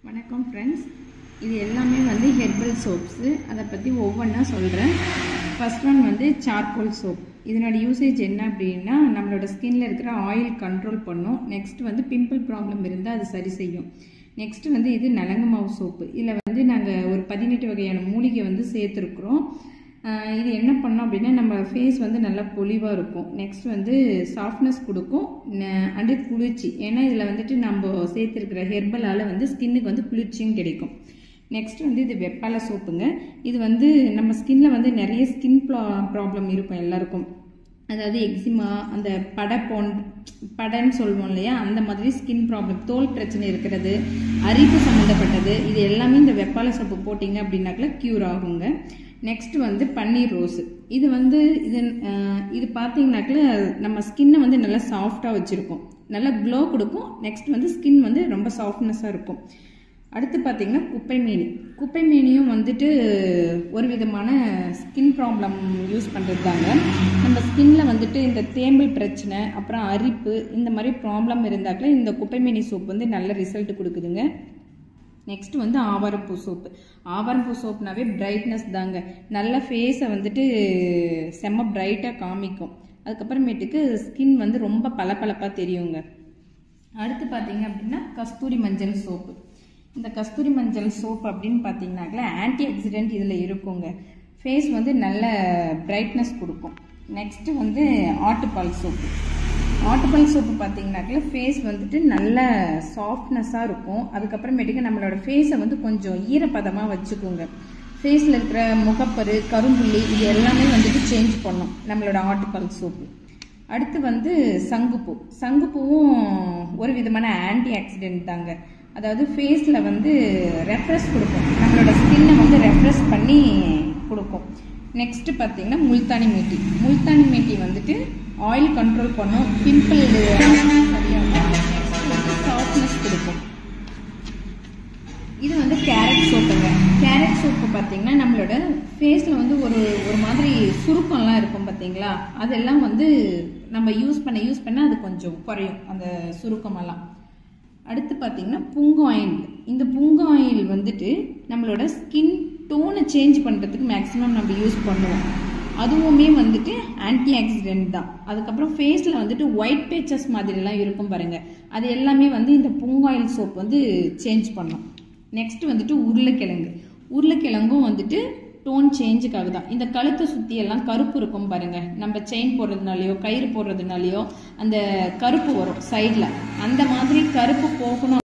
வணக்கம் ஃப்ரெண்ட்ஸ், இது எல்லாமே வந்து ஹெர்பல் சோப்ஸு. அதை பற்றி ஒவ்வொன்றா சொல்கிறேன். ஃபர்ஸ்ட் ஒன் வந்து சார்கோல் சோப். இதனோட யூசேஜ் என்ன அப்படின்னா, நம்மளோட ஸ்கின்ல இருக்கிற ஆயில் கண்ட்ரோல் பண்ணும். நெக்ஸ்ட் வந்து பிம்பிள் ப்ராப்ளம் இருந்தால் அது சரி செய்யும். நெக்ஸ்ட் வந்து இது நலங்கு மாவு சோப்பு. இதில் வந்து நாங்கள் ஒரு 18 வகையான மூலிகை வந்து சேர்த்துருக்குறோம். இது என்ன பண்ணோம் அப்படின்னா, நம்ம ஃபேஸ் வந்து நல்லா பொலிவாக இருக்கும். நெக்ஸ்ட் வந்து சாஃப்ட்னஸ் கொடுக்கும் அண்டு குளிர்ச்சி. ஏன்னா இதில் வந்துட்டு நம்ம சேர்த்துருக்கிற ஹெர்பலால் வந்து ஸ்கின்னுக்கு வந்து குளிர்ச்சியும் கிடைக்கும். நெக்ஸ்ட் வந்து இது வெப்பாலை சோப்புங்க. இது வந்து நம்ம ஸ்கின்ல வந்து நிறைய ஸ்கின் ப்ராப்ளம் இருக்கும் எல்லாருக்கும். அதாவது எக்ஸிமா, அந்த படைன்னு சொல்லுவோம் இல்லையா, அந்த மாதிரி ஸ்கின் ப்ராப்ளம், தோல் பிரச்சனை இருக்கிறது, அரிப்பு சம்மந்தப்பட்டது, இது எல்லாமே இந்த வெப்பாலை சோப்பு போட்டிங்க அப்படின்னாக்கல க்யூர் ஆகுங்க. நெக்ஸ்ட் வந்து பன்னீர் ரோஸு. இது வந்து இது பார்த்தீங்கன்னாக்கல நம்ம ஸ்கின்னை வந்து நல்லா சாஃப்டாக வச்சுருக்கோம், நல்லா க்ளோ கொடுக்கும். நெக்ஸ்ட் வந்து ஸ்கின் வந்து ரொம்ப சாஃப்ட்னஸாக இருக்கும். அடுத்து பார்த்தீங்கன்னா குப்பை மேனியும் வந்துட்டு ஒரு விதமான ஸ்கின் ப்ராப்ளம் யூஸ் பண்ணுறது தாங்க. நம்ம ஸ்கின்ல வந்துட்டு இந்த தேம்பல் பிரச்சனை, அப்புறம் அரிப்பு, இந்த மாதிரி ப்ராப்ளம் இருந்தாக்கல இந்த குப்பை மேனி சோப் வந்து நல்ல ரிசல்ட் கொடுக்குதுங்க. நெக்ஸ்ட் வந்து ஆவாரம்பூ சோப்பு. ஆவாரம்பூ சோப்னாவே பிரைட்னஸ் தாங்க. நல்ல ஃபேஸை வந்துட்டு செம்ம பிரைட்டாக காமிக்கும். அதுக்கப்புறமேட்டுக்கு ஸ்கின் வந்து ரொம்ப பளபளப்பாக தெரியுங்க. அடுத்து பார்த்தீங்க அப்படின்னா கஸ்தூரி மஞ்சள் சோப்பு. இந்த கஸ்தூரி மஞ்சள் சோப்பு அப்படின்னு பார்த்தீங்கன்னாக்கல ஆன்டி ஆக்சிடென்ட் இதில் இருக்குங்க. ஃபேஸ் வந்து நல்ல பிரைட்னஸ் கொடுக்கும். நெக்ஸ்ட்டு வந்து ஆட்டுப்பால் சோப்பு. ஆட்டுப்பால் சோப்பு பார்த்தீங்கன்னாக்கல ஃபேஸ் வந்துட்டு நல்ல சாஃப்ட்னஸாக இருக்கும். அதுக்கப்புறமேட்டுக்கு நம்மளோட ஃபேஸை வந்து கொஞ்சம் ஈரப்பதமாக வச்சுக்கோங்க. ஃபேஸில் இருக்கிற முகப்பரு, கரும்புள்ளி, இது எல்லாமே வந்துட்டு சேஞ்ச் பண்ணும் நம்மளோட ஆட்டுப்பால் சோப்பு. அடுத்து வந்து சங்குப்பூவும் ஒரு விதமான ஆன்டி ஆக்சிடென்ட் தாங்க. அதாவது ஃபேஸில் வந்து ரெஃப்ரெஷ் கொடுக்கும், நம்மளோட ஸ்கின்னை வந்து ரெஃப்ரெஷ் பண்ணி கொடுக்கும். நெக்ஸ்ட்டு பார்த்தீங்கன்னா முல்தானி மேட்டி வந்துட்டு ஆயில் கண்ட்ரோல் பண்ணும், பிம்பிள் சாஃப்ட்னஸ் கொடுக்கும். இது வந்து கேரட் சோப்புங்க. கேரட் சோப்பு பார்த்தீங்கன்னா நம்மளோட ஃபேஸில் வந்து ஒரு மாதிரி சுருக்கம்லாம் இருக்கும் பார்த்தீங்களா, அதெல்லாம் வந்து நம்ம யூஸ் பண்ண அது கொஞ்சம் குறையும், அந்த சுருக்கமெல்லாம். அடுத்து பார்த்தீங்கன்னா புங்கு ஆயில். இந்த புங்கு ஆயில் வந்துட்டு நம்மளோட ஸ்கின் டோனை சேஞ்ச் பண்ணுறதுக்கு மேக்ஸிமம் நம்ம யூஸ் பண்ணுவோம். அதுவுமே வந்துட்டு ஆன்டி ஆக்சிடென்ட் தான். அதுக்கப்புறம் ஃபேஸில் வந்துட்டு ஒயிட் பேச்சஸ் மாதிரிலாம் இருக்கும் பாருங்கள், அது எல்லாமே வந்து இந்த புங்கு ஆயில் சோப் வந்து சேஞ்ச் பண்ணும். நெக்ஸ்ட் வந்துட்டு உருளைக்கிழங்கும் வந்துட்டு டோன் சேஞ்சுக்காக தான். இந்த கழுத்தை சுற்றி எல்லாம் கருப்பு இருக்கும் பாருங்கள், நம்ம செயின் போடுறதுனாலையோ கயிறு போடுறதுனாலையோ அந்த கருப்பு வரும் சைடில். அந்த மாதிரி கருப்பு போகணும்